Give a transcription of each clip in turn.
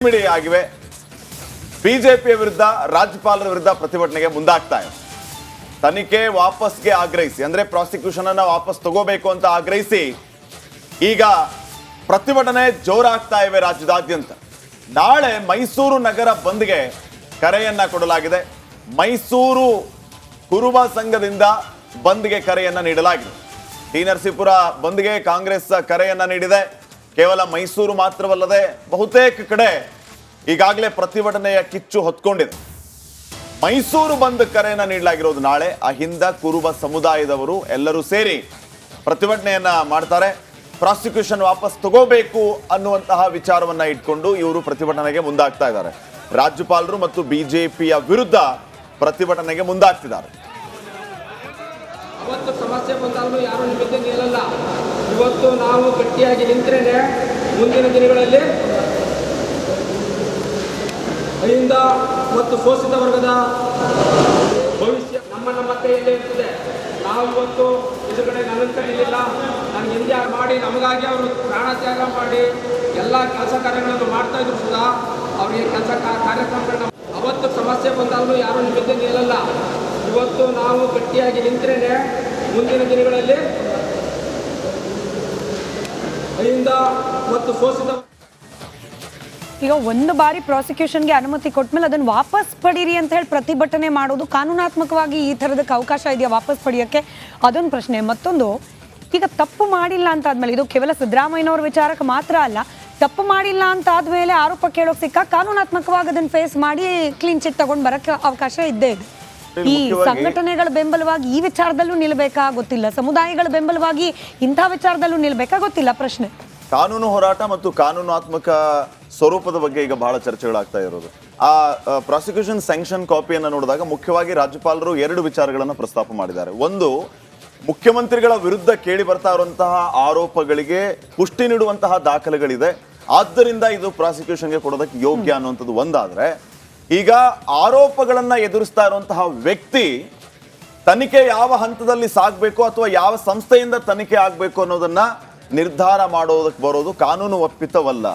ಆಗಿವೆ. ಬಿಜೆಪಿಯ ವಿರುದ್ಧ ರಾಜ್ಯಪಾಲರ ವಿರುದ್ಧ ಪ್ರತಿಭಟನೆಗೆ ಮುಂದಾಗ್ತಾ ಇದೆ. ತನಿಖೆ ವಾಪಸ್ಗೆ ಆಗ್ರಹಿಸಿ, ಅಂದ್ರೆ ಪ್ರಾಸಿಕ್ಯೂಷನ್ ಅನ್ನ ವಾಪಸ್ ತಗೋಬೇಕು ಅಂತ ಆಗ್ರಹಿಸಿ ಈಗ ಪ್ರತಿಭಟನೆ ಜೋರಾಗ್ತಾ ಇವೆ ರಾಜ್ಯದಾದ್ಯಂತ. ನಾಳೆ ಮೈಸೂರು ನಗರ ಬಂದ್ಗೆ ಕರೆಯನ್ನ ಕೊಡಲಾಗಿದೆ. ಮೈಸೂರು ಕುರುಬ ಸಂಘದಿಂದ ಬಂದ್ಗೆ ಕರೆಯನ್ನ ನೀಡಲಾಗಿದೆ. ಟಿ ನರಸೀಪುರ ಬಂದ್ಗೆ ಕಾಂಗ್ರೆಸ್ ಕರೆಯನ್ನ ನೀಡಿದೆ. ಕೇವಲ ಮೈಸೂರು ಮಾತ್ರವಲ್ಲದೆ ಬಹುತೇಕ ಕಡೆ ಈಗಾಗಲೇ ಪ್ರತಿಭಟನೆಯ ಕಿಚ್ಚು ಹೊತ್ಕೊಂಡಿದೆ. ಮೈಸೂರು ಬಂದ್ ಕರೆಯನ್ನ ನೀಡಲಾಗಿರೋದು ನಾಳೆ. ಅಹಿಂದ ಕುರುಬ ಸಮುದಾಯದವರು ಎಲ್ಲರೂ ಸೇರಿ ಪ್ರತಿಭಟನೆಯನ್ನ ಮಾಡ್ತಾರೆ. ಪ್ರಾಸಿಕ್ಯೂಷನ್ ವಾಪಸ್ ತಗೋಬೇಕು ಅನ್ನುವಂತಹ ವಿಚಾರವನ್ನ ಇಟ್ಕೊಂಡು ಇವರು ಪ್ರತಿಭಟನೆಗೆ ಮುಂದಾಗ್ತಾ ಇದ್ದಾರೆ. ರಾಜ್ಯಪಾಲರು ಮತ್ತು ಬಿಜೆಪಿಯ ವಿರುದ್ಧ ಪ್ರತಿಭಟನೆಗೆ ಮುಂದಾಗ್ತಿದ್ದಾರೆ. ಅವತ್ತು ಸಮಸ್ಯೆ ಬಂದಾಗಲೂ ಯಾರು ನಿಮಗೆ ನಿಲ್ಲಲ್ಲ. ಇವತ್ತು ನಾವು ಗಟ್ಟಿಯಾಗಿ ನಿಂತರೇನೆ ಮುಂದಿನ ದಿನಗಳಲ್ಲಿ ಅಹಿಂದ ಮತ್ತು ಶೋಷಿತ ವರ್ಗದ ಭವಿಷ್ಯ ನಮ್ಮ ಕೈಯಲ್ಲೇ ಇರ್ತದೆ. ನಾವು ಇವತ್ತು ಎದುರುಗಡೆ ನನ್ನ ಕೈಲಿಲ್ಲ. ನಾನು ಎಂದೇ ಮಾಡಿ ನಮಗಾಗಿ ಅವರು ಪ್ರಾಣ ತ್ಯಾಗ ಮಾಡಿ ಎಲ್ಲ ಕೆಲಸ ಕಾರ್ಯಗಳನ್ನು ಮಾಡ್ತಾ ಇದ್ರು ಸುಧಾ ಅವರಿಗೆ ಕೆಲಸ ಕಾರ್ಯಕ್ರಮಗಳನ್ನ ಅವತ್ತು ಸಮಸ್ಯೆ ಬಂದಾಗಲೂ ಯಾರು ನಿಮಗೆ ನಿಲ್ಲಲ್ಲ. ಇವತ್ತು ನಾವು ಗಟ್ಟಿಯಾಗಿ ನಿಂತರೇನೆ ಮುಂದಿನ ದಿನಗಳಲ್ಲಿ ಅಹಿಂದ ಮತ್ತು ಶೋಷಿತ ಈಗ ಒಂದು ಬಾರಿ ಪ್ರಾಸಿಕ್ಯೂಷನ್ಗೆ ಅನುಮತಿ ಕೊಟ್ಮೇಲೆ ಅದನ್ನು ವಾಪಸ್ ಪಡೀರಿ ಅಂತ ಹೇಳಿ ಪ್ರತಿಭಟನೆ ಮಾಡೋದು ಕಾನೂನಾತ್ಮಕವಾಗಿ ಈ ಥರದಕ್ಕೆ ಅವಕಾಶ ಇದೆಯಾ ವಾಪಸ್ ಪಡೆಯೋಕ್ಕೆ? ಅದೊಂದು ಪ್ರಶ್ನೆ. ಮತ್ತೊಂದು, ಈಗ ತಪ್ಪು ಮಾಡಿಲ್ಲ ಅಂತ ಆದ್ಮೇಲೆ, ಇದು ಕೇವಲ ಸಿದ್ದರಾಮಯ್ಯನವ್ರ ವಿಚಾರಕ್ಕೆ ಮಾತ್ರ ಅಲ್ಲ, ತಪ್ಪು ಮಾಡಿಲ್ಲ ಅಂತ ಆದ್ಮೇಲೆ ಆರೋಪ ಕೇಳೋಕೆ ಸಿಕ್ಕ ಕಾನೂನಾತ್ಮಕವಾಗಿ ಅದನ್ನು ಫೇಸ್ ಮಾಡಿ ಕ್ಲೀನ್ ಚಿಟ್ ತಗೊಂಡು ಬರೋಕ್ಕೆ ಅವಕಾಶ ಇದ್ದೇ ಇದೆ. ಈ ಸಂಘಟನೆಗಳ ಬೆಂಬಲವಾಗಿ ಈ ವಿಚಾರದಲ್ಲೂ ನಿಲ್ಬೇಕಾ ಗೊತ್ತಿಲ್ಲ, ಸಮುದಾಯಗಳ ಬೆಂಬಲವಾಗಿ ಇಂಥ ವಿಚಾರದಲ್ಲೂ ನಿಲ್ಬೇಕಾ ಗೊತ್ತಿಲ್ಲ. ಪ್ರಶ್ನೆ ಕಾನೂನು ಹೋರಾಟ ಮತ್ತು ಕಾನೂನಾತ್ಮಕ ಸ್ವರೂಪದ ಬಗ್ಗೆ ಈಗ ಬಹಳ ಚರ್ಚೆಗಳಾಗ್ತಾ ಇರೋದು. ಆ ಪ್ರಾಸಿಕ್ಯೂಷನ್ ಸ್ಯಾಂಕ್ಷನ್ ಕಾಪಿಯನ್ನು ನೋಡಿದಾಗ ಮುಖ್ಯವಾಗಿ ರಾಜ್ಯಪಾಲರು ಎರಡು ವಿಚಾರಗಳನ್ನು ಪ್ರಸ್ತಾಪ ಮಾಡಿದ್ದಾರೆ. ಒಂದು, ಮುಖ್ಯಮಂತ್ರಿಗಳ ವಿರುದ್ಧ ಕೇಳಿ ಬರ್ತಾ ಇರುವಂತಹ ಆರೋಪಗಳಿಗೆ ಪುಷ್ಟಿ ನೀಡುವಂತಹ ದಾಖಲೆಗಳಿದೆ, ಆದ್ದರಿಂದ ಇದು ಪ್ರಾಸಿಕ್ಯೂಷನ್ಗೆ ಕೊಡೋದಕ್ಕೆ ಯೋಗ್ಯ ಅನ್ನುವಂಥದ್ದು ಒಂದಾದ್ರೆ, ಈಗ ಆರೋಪಗಳನ್ನ ಎದುರಿಸ್ತಾ ಇರುವಂತಹ ವ್ಯಕ್ತಿ ತನಿಖೆ ಯಾವ ಹಂತದಲ್ಲಿ ಸಾಗಬೇಕು ಅಥವಾ ಯಾವ ಸಂಸ್ಥೆಯಿಂದ ತನಿಖೆ ಆಗಬೇಕು ಅನ್ನೋದನ್ನ ನಿರ್ಧಾರ ಮಾಡೋದಕ್ಕೆ ಬರೋದು ಕಾನೂನು ಒಪ್ಪಿತವಲ್ಲ.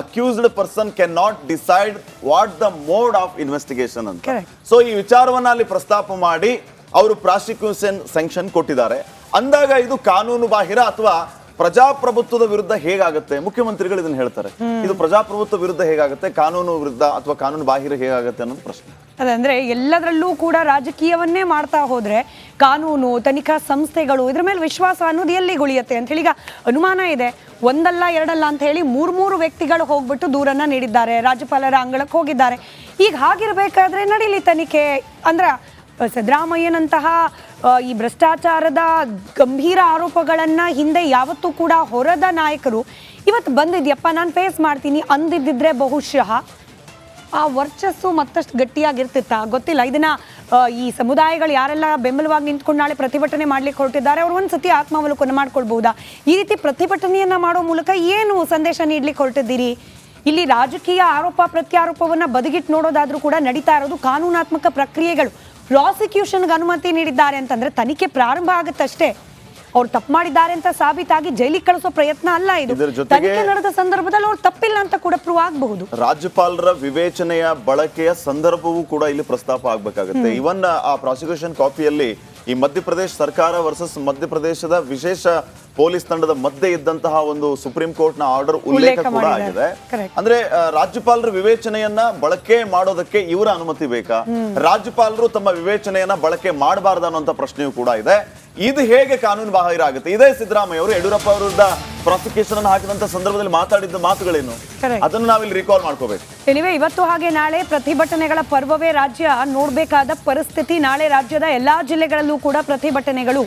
Accused person can not decide what the mode of investigation ಅಂತ. ಸೊ ಈ ವಿಚಾರವನ್ನ ಅಲ್ಲಿ ಪ್ರಸ್ತಾಪ ಮಾಡಿ ಅವರು ಪ್ರಾಸಿಕ್ಯೂಷನ್ ಸ್ಯಾಂಕ್ಷನ್ ಕೊಟ್ಟಿದ್ದಾರೆ. ಅಂದಾಗ ಇದು ಕಾನೂನು ಬಾಹಿರ ಅಥವಾ ಪ್ರಜಾಪ್ರಭುತ್ವದ ವಿರುದ್ಧ ಹೇಗಾಗುತ್ತೆ? ಮುಖ್ಯಮಂತ್ರಿಗಳು ಇದನ್ನ ಹೇಳ್ತಾರೆ. ಇದು ಪ್ರಜಾಪ್ರಭುತ್ವ ವಿರುದ್ಧ ಹೇಗಾಗುತ್ತೆ, ಕಾನೂನು ವಿರುದ್ಧ ಅಥವಾ ಕಾನೂನು ಬಾಹಿರ ಹೇಗಾಗುತ್ತೆ ಅನ್ನೋದು ಪ್ರಶ್ನೆ. ಅದಂದ್ರೆ ಎಲ್ಲದರಲ್ಲೂ ಕೂಡ ರಾಜಕೀಯವನ್ನೇ ಮಾಡ್ತಾ ಹೋದ್ರೆ ಕಾನೂನು, ತನಿಖಾ ಸಂಸ್ಥೆಗಳು ಇದ್ರ ಮೇಲೆ ವಿಶ್ವಾಸ ಅನ್ನೋದು ಎಲ್ಲಿಗೆ ಉಳಿಯುತ್ತೆ ಅಂತ ಹೇಳಿ ಈಗ ಅನುಮಾನ ಇದೆ. ಒಂದಲ್ಲ ಎರಡಲ್ಲ ಅಂತ ಹೇಳಿ ಮೂರು ವ್ಯಕ್ತಿಗಳು ಹೋಗ್ಬಿಟ್ಟು ದೂರನ್ನ ನೀಡಿದ್ದಾರೆ, ರಾಜ್ಯಪಾಲರ ಅಂಗಳಕ್ಕೆ ಹೋಗಿದ್ದಾರೆ. ಈಗ ಹಾಗಿರ್ಬೇಕಾದ್ರೆ ನಡೀಲಿ ತನಿಖೆ. ಅಂದ್ರೆ ಸಿದ್ದರಾಮಯ್ಯನಂತಹ ಈ ಭ್ರಷ್ಟಾಚಾರದ ಗಂಭೀರ ಆರೋಪಗಳನ್ನ ಹಿಂದೆ ಯಾವತ್ತೂ ಕೂಡ ಹೊರದ ನಾಯಕರು ಇವತ್ತು ಬಂದಿದ್ಯಪ್ಪ ನಾನು ಫೇಸ್ ಮಾಡ್ತೀನಿ ಅಂದಿದ್ದಿದ್ರೆ ಬಹುಶಃ ಆ ವರ್ಚಸ್ಸು ಮತ್ತಷ್ಟು ಗಟ್ಟಿಯಾಗಿರ್ತಿತ್ತ ಗೊತ್ತಿಲ್ಲ. ಇದನ್ನ ಈ ಸಮುದಾಯಗಳು ಯಾರೆಲ್ಲ ಬೆಂಬಲವಾಗಿ ನಿಂತ್ಕೊಂಡು ನಾಳೆ ಪ್ರತಿಭಟನೆ ಮಾಡ್ಲಿಕ್ಕೆ ಹೊರಟಿದ್ದಾರೆ ಅವ್ರು ಒಂದ್ಸತಿ ಆತ್ಮಾವಲೋಕನ ಮಾಡ್ಕೊಳ್ಬಹುದಾ? ಈ ರೀತಿ ಪ್ರತಿಭಟನೆಯನ್ನ ಮಾಡೋ ಮೂಲಕ ಏನು ಸಂದೇಶ ನೀಡ್ಲಿಕ್ಕೆ ಹೊರಟಿದ್ದೀರಿ? ಇಲ್ಲಿ ರಾಜಕೀಯ ಆರೋಪ ಪ್ರತ್ಯಾರೋಪವನ್ನ ಬದಿಗಿಟ್ಟು ನೋಡೋದಾದ್ರೂ ಕೂಡ ನಡೀತಾ ಇರೋದು ಕಾನೂನಾತ್ಮಕ ಪ್ರಕ್ರಿಯೆಗಳು. ಪ್ರಾಸಿಕ್ಯೂಷನ್ಗೆ ಅನುಮತಿ ನೀಡಿದ್ದಾರೆ ಅಂತಂದ್ರೆ ತನಿಖೆ ಪ್ರಾರಂಭ ಆಗುತ್ತಷ್ಟೇ. ಅವ್ರು ತಪ್ಪು ಮಾಡಿದ್ದಾರೆ ಅಂತ ಸಾಬೀತಾಗಿ ಜೈಲಿಗೆ ಕಳಿಸೋ ಪ್ರಯತ್ನ ಅಲ್ಲ ಇದು. ತನಿಖೆ ನಡೆದ ಸಂದರ್ಭದಲ್ಲಿ ಅವ್ರು ತಪ್ಪಿಲ್ಲ ಅಂತ ಕೂಡ ಪ್ರೂವ್ ಆಗಬಹುದು. ರಾಜ್ಯಪಾಲರ ವಿವೇಚನೆಯ ಬಳಕೆಯ ಸಂದರ್ಭವೂ ಕೂಡ ಇಲ್ಲಿ ಪ್ರಸ್ತಾಪ ಆಗ್ಬೇಕಾಗುತ್ತೆ. ಇವನ್ ಆ ಪ್ರಾಸಿಕ್ಯೂಷನ್ ಕಾಪಿಯಲ್ಲಿ ಈ ಮಧ್ಯಪ್ರದೇಶ ಸರ್ಕಾರ ವರ್ಸಸ್ ಮಧ್ಯಪ್ರದೇಶದ ವಿಶೇಷ ಪೊಲೀಸ್ ತಂಡದ ಮಧ್ಯೆ ಇದ್ದಂತಹ ಒಂದು ಸುಪ್ರೀಂ ಕೋರ್ಟ್ ನ ಆರ್ಡರ್ ಉಲ್ಲೇಖ ಕೂಡ ಆಗಿದೆ. ಅಂದ್ರೆ ರಾಜ್ಯಪಾಲರ ವಿವೇಚನೆಯನ್ನ ಬಳಕೆ ಮಾಡೋದಕ್ಕೆ ಇವರ ಅನುಮತಿ ಬೇಕಾ, ರಾಜ್ಯಪಾಲರು ತಮ್ಮ ವಿವೇಚನೆಯನ್ನ ಬಳಕೆ ಮಾಡಬಾರ್ದು ಅನ್ನುವಂತ ಪ್ರಶ್ನೆಯೂ ಕೂಡ ಇದೆ. ಇದು ಹೇಗೆ ಕಾನೂನು ಬಾಹಿರ ಆಗುತ್ತೆ? ಇದೇ ಸಿದ್ದರಾಮಯ್ಯ ಅವರು ಯಡಿಯೂರಪ್ಪ ಅವರ ವಿರುದ್ಧ ಪ್ರಾಸಿಕ್ಯೂಷನ್ ಅನ್ನು ಹಾಕಿದಂತ ಸಂದರ್ಭದಲ್ಲಿ ಮಾತಾಡಿದ್ದ ಮಾತುಗಳೇನು, ಅದನ್ನು ನಾವಿಲ್ಲಿ ರಿಕಾಲ್ ಮಾಡ್ಕೋಬೇಕು. ಎನಿವೆ ಇವತ್ತು ಹಾಗೆ ನಾಳೆ ಪ್ರತಿಭಟನೆಗಳ ಪರ್ವವೇ ರಾಜ್ಯ ನೋಡ್ಬೇಕಾದ ಪರಿಸ್ಥಿತಿ. ನಾಳೆ ರಾಜ್ಯದ ಎಲ್ಲಾ ಜಿಲ್ಲೆಗಳಲ್ಲೂ ಕೂಡ ಪ್ರತಿಭಟನೆಗಳು.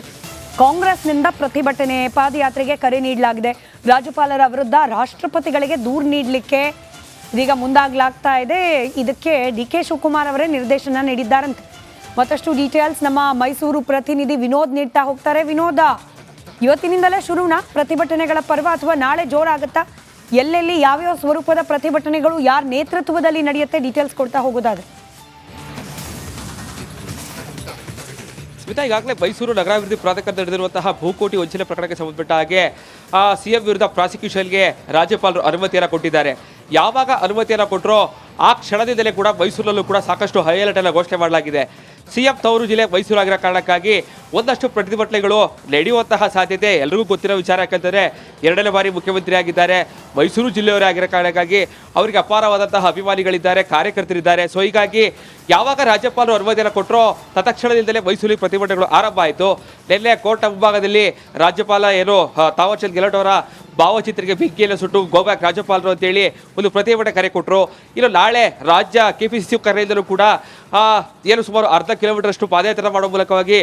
ಕಾಂಗ್ರೆಸ್ನಿಂದ ಪ್ರತಿಭಟನೆ, ಪಾದಯಾತ್ರೆಗೆ ಕರೆ ನೀಡಲಾಗಿದೆ. ರಾಜ್ಯಪಾಲರ ವಿರುದ್ಧ ರಾಷ್ಟ್ರಪತಿಗಳಿಗೆ ದೂರು ನೀಡಲಿಕ್ಕೆ ಇದೀಗ ಮುಂದಾಗ್ಲಾಗ್ತಾ ಇದೆ. ಇದಕ್ಕೆ ಡಿ.ಕೆ. ಶಿವಕುಮಾರ್ ಅವರೇ ನಿರ್ದೇಶನ ನೀಡಿದ್ದಾರಂತೆ. ಮತ್ತಷ್ಟು ಡೀಟೇಲ್ಸ್ ನಮ್ಮ ಮೈಸೂರು ಪ್ರತಿನಿಧಿ ವಿನೋದ್ ನೀಡ್ತಾ ಹೋಗ್ತಾರೆ. ವಿನೋದ, ಇವತ್ತಿನಿಂದಲೇ ಶುರುನಾ ಪ್ರತಿಭಟನೆಗಳ ಪರ್ವ ಅಥವಾ ನಾಳೆ ಜೋರಾಗುತ್ತಾ? ಎಲ್ಲೆಲ್ಲಿ ಯಾವ್ಯಾವ ಸ್ವರೂಪದ ಪ್ರತಿಭಟನೆಗಳು, ಯಾರ ನೇತೃತ್ವದಲ್ಲಿ ನಡೆಯುತ್ತೆ? ಡೀಟೇಲ್ಸ್ ಕೊಡ್ತಾ ಹೋಗೋದಾದ್ರೆ. ಸ್ಮಿತಾ, ಈಗಾಗಲೇ ಮೈಸೂರು ನಗರಾಭಿವೃದ್ಧಿ ಪ್ರಾಧಿಕಾರ ನಡೆದಿರುವಂತಹ ಭೂಕೋಟಿ ವಂಚನೆ ಪ್ರಕರಣಕ್ಕೆ ಸಂಬಂಧಪಟ್ಟ ಹಾಗೆ ಸಿಎಂ ವಿರುದ್ಧ ಪ್ರಾಸಿಕ್ಯೂಷನ್ಗೆ ರಾಜ್ಯಪಾಲರು ಅನುಮತಿಯನ್ನು ಕೊಟ್ಟಿದ್ದಾರೆ. ಯಾವಾಗ ಅನುಮತಿಯನ್ನು ಕೊಟ್ಟರೋ ಆ ಕ್ಷಣದಿಂದಲೇ ಕೂಡ ಮೈಸೂರಲ್ಲೂ ಕೂಡ ಸಾಕಷ್ಟು ಹೈ ಅಲರ್ಟ್ ಅನ್ನು ಘೋಷಣೆ ಮಾಡಲಾಗಿದೆ. ಸಿಎಂ ತವರು ಜಿಲ್ಲೆ ಮೈಸೂರು ಆಗಿರೋ ಕಾರಣಕ್ಕಾಗಿ ಒಂದಷ್ಟು ಪ್ರತಿಭಟನೆಗಳು ನಡೆಯುವಂತಹ ಸಾಧ್ಯತೆ ಎಲ್ರಿಗೂ ಗೊತ್ತಿರೋ ವಿಚಾರ. ಯಾಕಂದರೆ 2ನೇ ಬಾರಿ ಮುಖ್ಯಮಂತ್ರಿ ಆಗಿದ್ದಾರೆ, ಮೈಸೂರು ಜಿಲ್ಲೆಯವರೇ ಆಗಿರೋ ಕಾರಣಕ್ಕಾಗಿ ಅವರಿಗೆ ಅಪಾರವಾದಂತಹ ಅಭಿಮಾನಿಗಳಿದ್ದಾರೆ, ಕಾರ್ಯಕರ್ತರಿದ್ದಾರೆ. ಸೊ ಹೀಗಾಗಿ ಯಾವಾಗ ರಾಜ್ಯಪಾಲರು ಅನುಮತಿಯನ್ನು ಕೊಟ್ಟರೋ ತತ್ಕ್ಷಣದಿಂದಲೇ ಮೈಸೂರಿಗೆ ಪ್ರತಿಭಟನೆಗಳು ಆರಂಭ ಆಯಿತು. ನಿನ್ನೆ ಕೋರ್ಟ್ ಮುಂಭಾಗದಲ್ಲಿ ರಾಜ್ಯಪಾಲ ತಾವರ್ಚಂದ್ ಗೆಹ್ಲೋಟ್ ಅವರ ಭಾವಚಿತ್ರಕ್ಕೆ ಬೆಂಕಿಯನ್ನು ಸುಟ್ಟು ಗೋಬ್ಯಾಕ್ ರಾಜ್ಯಪಾಲರು ಅಂತೇಳಿ ಒಂದು ಪ್ರತಿಭಟನೆ ಕರೆ ಕೊಟ್ಟರು. ಇನ್ನು ನಾಳೆ ರಾಜ್ಯ KPCC ಕರೆಯಿಂದಲೂ ಕೂಡ ಸುಮಾರು ಅರ್ಧ ಕಿಲೋಮೀಟರ್ ಪಾದಯಾತ್ರೆ ಮಾಡೋ ಮೂಲಕವಾಗಿ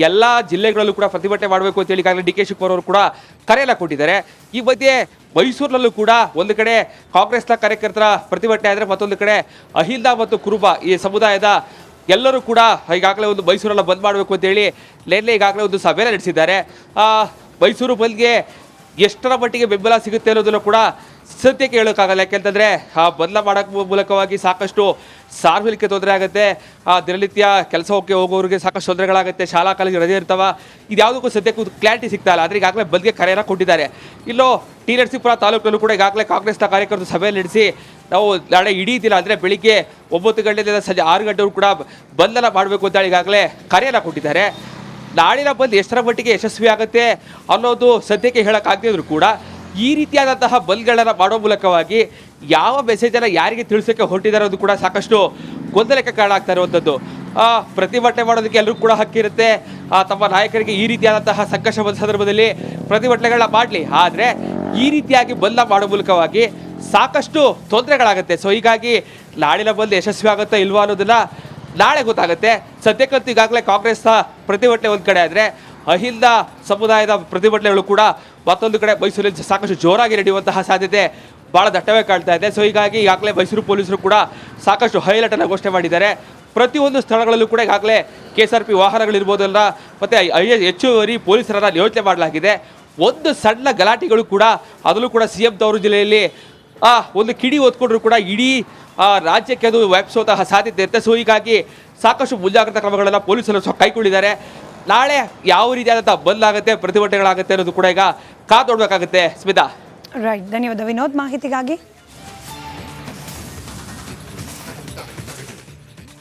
ಎಲ್ಲ ಜಿಲ್ಲೆಗಳಲ್ಲೂ ಕೂಡ ಪ್ರತಿಭಟನೆ ಮಾಡಬೇಕು ಅಂತೇಳಿ ಈಗಾಗಲೇ DK ಶಿವಕುಮಾರ್ ಅವರು ಕೂಡ ಕರೆಯನ್ನು ಕೊಟ್ಟಿದ್ದಾರೆ. ಈ ಮಧ್ಯೆ ಮೈಸೂರಿನಲ್ಲೂ ಕೂಡ ಒಂದು ಕಡೆ ಕಾಂಗ್ರೆಸ್ನ ಕಾರ್ಯಕರ್ತರ ಪ್ರತಿಭಟನೆ ಆದರೆ ಮತ್ತೊಂದು ಕಡೆ ಅಹಿಲ್ದಾ ಮತ್ತು ಕುರುಬ ಈ ಸಮುದಾಯದ ಎಲ್ಲರೂ ಕೂಡ ಈಗಾಗಲೇ ಒಂದು ಮೈಸೂರನ್ನು ಬಂದ್ ಮಾಡಬೇಕು ಅಂತೇಳಿ ನಿನ್ನೆ ಈಗಾಗಲೇ ಒಂದು ಸಭೆಯನ್ನು ನಡೆಸಿದ್ದಾರೆ. ಮೈಸೂರು ಬಂದ್ಗೆ ಎಷ್ಟರ ಮಟ್ಟಿಗೆ ಬೆಂಬಲ ಸಿಗುತ್ತೆ ಅನ್ನೋದನ್ನು ಕೂಡ ಸದ್ಯಕ್ಕೆ ಹೇಳೋಕ್ಕಾಗಲ್ಲ. ಯಾಕೆಂತಂದರೆ ಬದಲ ಮಾಡೋಕ್ಕೆ ಮೂಲಕವಾಗಿ ಸಾಕಷ್ಟು ಸಾರ್ವಜನಿಕ ತೊಂದರೆ ಆಗುತ್ತೆ, ದಿನನಿತ್ಯ ಕೆಲಸ ಹೋಗೋರಿಗೆ ಸಾಕಷ್ಟು ತೊಂದರೆಗಳಾಗುತ್ತೆ, ಶಾಲಾ ಕಾಲೇಜು ರಜೆ ಇರ್ತಾವ, ಇದ್ಯಾವುದಕ್ಕೂ ಸದ್ಯಕ್ಕೂ ಕ್ಲಾರಿಟಿ ಸಿಗ್ತಾ ಇಲ್ಲ. ಆದರೆ ಈಗಾಗಲೇ ಬಲ್ಗೆ ಕರೆಯನ್ನು ಕೊಟ್ಟಿದ್ದಾರೆ. ಇಲ್ಲೋ ಟಿ ನರಸೀಪುರ ತಾಲೂಕಿನಲ್ಲೂ ಕೂಡ ಈಗಾಗಲೇ ಕಾಂಗ್ರೆಸ್ನ ಕಾರ್ಯಕರ್ತರು ಸಭೆ ನಡೆಸಿ ನಾವು ನಾಳೆ ಇಡೀ ದಿನ ಅಂದರೆ ಬೆಳಿಗ್ಗೆ 9 ಗಂಟೆಯಿಂದ ಸಂಜೆ 6 ಗಂಟೆವರೆಗೂ ಕೂಡ ಬಂಧನ ಮಾಡಬೇಕು ಅಂತ ಈಗಾಗಲೇ ಕರೆಯನ್ನು ಕೊಟ್ಟಿದ್ದಾರೆ. ನಾಳಿನ ಬಂದ್ ಎಷ್ಟರ ಮಟ್ಟಿಗೆ ಯಶಸ್ವಿ ಆಗುತ್ತೆ ಅನ್ನೋದು ಸದ್ಯಕ್ಕೆ ಹೇಳೋಕ್ಕಾಗದಿದ್ರು ಕೂಡ ಈ ರೀತಿಯಾದಂತಹ ಬಂದ್ಗಳನ್ನು ಮಾಡೋ ಮೂಲಕವಾಗಿ ಯಾವ ಮೆಸೇಜನ್ನು ಯಾರಿಗೆ ತಿಳಿಸೋಕ್ಕೆ ಹೊರಟಿದ್ದಾರೆ ಅದು ಕೂಡ ಸಾಕಷ್ಟು ಗೊಂದಲಕ್ಕೆ ಕಾರಣ ಆಗ್ತಾ ಇರುವಂಥದ್ದು. ಪ್ರತಿಭಟನೆ ಮಾಡೋದಕ್ಕೆ ಎಲ್ಲರೂ ಕೂಡ ಹಕ್ಕಿರುತ್ತೆ, ತಮ್ಮ ನಾಯಕರಿಗೆ ಈ ರೀತಿಯಾದಂತಹ ಸಂಕಷ್ಟ ಬಂದ ಸಂದರ್ಭದಲ್ಲಿ ಪ್ರತಿಭಟನೆಗಳನ್ನ ಮಾಡಲಿ. ಆದರೆ ಈ ರೀತಿಯಾಗಿ ಬಂದ್ ಮಾಡೋ ಮೂಲಕವಾಗಿ ಸಾಕಷ್ಟು ತೊಂದರೆಗಳಾಗುತ್ತೆ. ಸೊ ಹೀಗಾಗಿ ನಾಳಿನ ಬಂದ್ ಯಶಸ್ವಿ ಆಗುತ್ತಾ ಇಲ್ವಾ ಅನ್ನೋದನ್ನ ನಾಳೆ ಗೊತ್ತಾಗುತ್ತೆ. ಸದ್ಯಕ್ಕಂತೂ ಈಗಾಗಲೇ ಕಾಂಗ್ರೆಸ್ನ ಪ್ರತಿಭಟನೆ ಒಂದು ಕಡೆ ಆದರೆ ಅಹಿಲ್ದಾ ಸಮುದಾಯದ ಪ್ರತಿಭಟನೆಗಳು ಕೂಡ ಮತ್ತೊಂದು ಕಡೆ ಮೈಸೂರಲ್ಲಿ ಸಾಕಷ್ಟು ಜೋರಾಗಿ ನಡೆಯುವಂತಹ ಸಾಧ್ಯತೆ ಭಾಳ ದಟ್ಟವೇ ಕಾಣ್ತಾ ಇದೆ. ಸೊ ಹೀಗಾಗಿ ಈಗಾಗಲೇ ಮೈಸೂರು ಪೊಲೀಸರು ಕೂಡ ಸಾಕಷ್ಟು ಹೈ ಅಲರ್ಟ್ ಅನ್ನು ಘೋಷಣೆ ಮಾಡಿದ್ದಾರೆ. ಪ್ರತಿಯೊಂದು ಸ್ಥಳಗಳಲ್ಲೂ ಕೂಡ ಈಗಾಗಲೇ KSRP ವಾಹನಗಳಿರ್ಬೋದಲ್ಲ ಮತ್ತು ಹೆಚ್ಚುವರಿ ಪೊಲೀಸರನ್ನು ನಿಯೋಜನೆ ಮಾಡಲಾಗಿದೆ. ಒಂದು ಸಣ್ಣ ಗಲಾಟೆಗಳು ಕೂಡ ಅದರಲ್ಲೂ ಕೂಡ CM ತವರು ಜಿಲ್ಲೆಯಲ್ಲಿ ಒಂದು ಕಿಡಿ ಹೊತ್ಕೊಂಡ್ರು ಕೂಡ ಇಡೀ ರಾಜ್ಯಕ್ಕೆ ಅದು ವ್ಯಾಪಿಸುವಂತಹ ಸಾಧ್ಯತೆ ಇರುತ್ತೆ. ಸೊ ಹೀಗಾಗಿ ಸಾಕಷ್ಟು ಮುಂಜಾಗ್ರತಾ ಕ್ರಮಗಳನ್ನು ಪೊಲೀಸರು ಕೈಗೊಂಡಿದ್ದಾರೆ. ನಾಳೆ ಯಾವ ರೀತಿಯಾದಂತಹ ಬಂದ್ ಆಗುತ್ತೆ, ಪ್ರತಿಭಟನೆಗಳಾಗುತ್ತೆ ಅನ್ನೋದು ಕೂಡ ಈಗ ಕಾದೋಡ್ಬೇಕಾಗುತ್ತೆ. ಸ್ಮಿತಾ. ರೈಟ್, ಧನ್ಯವಾದ ವಿನೋದ್ ಮಾಹಿತಿಗಾಗಿ.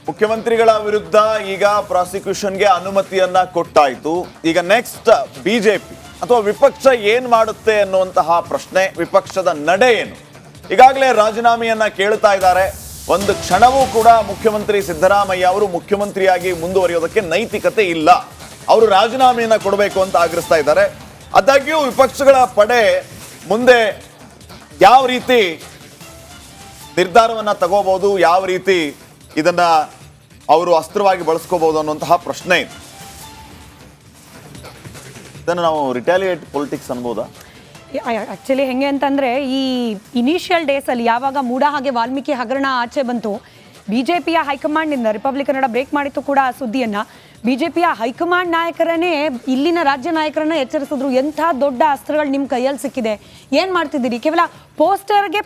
ಮುಖ್ಯಮಂತ್ರಿಗಳ ವಿರುದ್ಧ ಈಗ ಪ್ರಾಸಿಕ್ಯೂಷನ್ಗೆ ಅನುಮತಿಯನ್ನ ಕೊಟ್ಟಾಯ್ತು. ಈಗ ನೆಕ್ಸ್ಟ್ ಬಿಜೆಪಿ ಅಥವಾ ವಿಪಕ್ಷ ಏನ್ ಮಾಡುತ್ತೆ ಅನ್ನುವಂತಹ ಪ್ರಶ್ನೆ, ವಿಪಕ್ಷದ ನಡೆ ಏನು? ಈಗಾಗಲೇ ರಾಜೀನಾಮೆಯನ್ನ ಕೇಳ್ತಾ ಇದ್ದಾರೆ. ಒಂದು ಕ್ಷಣವೂ ಕೂಡ ಮುಖ್ಯಮಂತ್ರಿ ಸಿದ್ದರಾಮಯ್ಯ ಅವರು ಮುಖ್ಯಮಂತ್ರಿಯಾಗಿ ಮುಂದುವರಿಯೋದಕ್ಕೆ ನೈತಿಕತೆ ಇಲ್ಲ, ಅವರು ರಾಜೀನಾಮೆಯನ್ನ ಕೊಡಬೇಕು ಅಂತ ಆಗ್ರಹಿಸ್ತಾ ಇದ್ದಾರೆ. ಆದಾಗ್ಯೂ ವಿಪಕ್ಷಗಳ ಪಡೆ ಮುಂದೆ ಯಾವ ರೀತಿ ನಿರ್ಧಾರವನ್ನ ತಗೋಬಹುದು, ಯಾವ ರೀತಿ ಇದನ್ನ ಅವರು ಅಸ್ತ್ರವಾಗಿ ಬಳಸ್ಕೋಬಹುದು ಅನ್ನುವಂತಹ ಪ್ರಶ್ನೆ ಇದೆ. ಇದನ್ನು ನಾವು ರಿಟಾಲಿಯೇಟ್ ಪೊಲಿಟಿಕ್ಸ್ ಅನ್ಬೋದಾ? ಆ್ಯಕ್ಚುಲಿ ಹೆಂಗೆ ಅಂತಂದರೆ ಈ ಇನಿಷಿಯಲ್ ಡೇಸಲ್ಲಿ ಯಾವಾಗ ಮೂಡ ಹಾಗೆ ವಾಲ್ಮೀಕಿ ಹಗರಣ ಆಚೆ ಬಂತು, BJPಯ ಹೈಕಮಾಂಡ್ನಿಂದ ರಿಪಬ್ಲಿಕ್ ಕನ್ನಡ ಬ್ರೇಕ್ ಮಾಡಿತ್ತು ಕೂಡ ಆ ಸುದ್ದಿಯನ್ನು. BJPಯ ಹೈಕಮಾಂಡ್ ನಾಯಕರನ್ನೇ ಇಲ್ಲಿನ ರಾಜ್ಯ ನಾಯಕರನ್ನ ಎಚ್ಚರಿಸಿದ್ರು, ಎಂಥ ದೊಡ್ಡ ಅಸ್ತ್ರಗಳು ನಿಮ್ಮ ಕೈಯಲ್ಲಿ ಸಿಕ್ಕಿದೆ, ಏನು ಮಾಡ್ತಿದ್ದೀರಿ, ಕೇವಲ ಪೋಸ್ಟರ್ಗೆ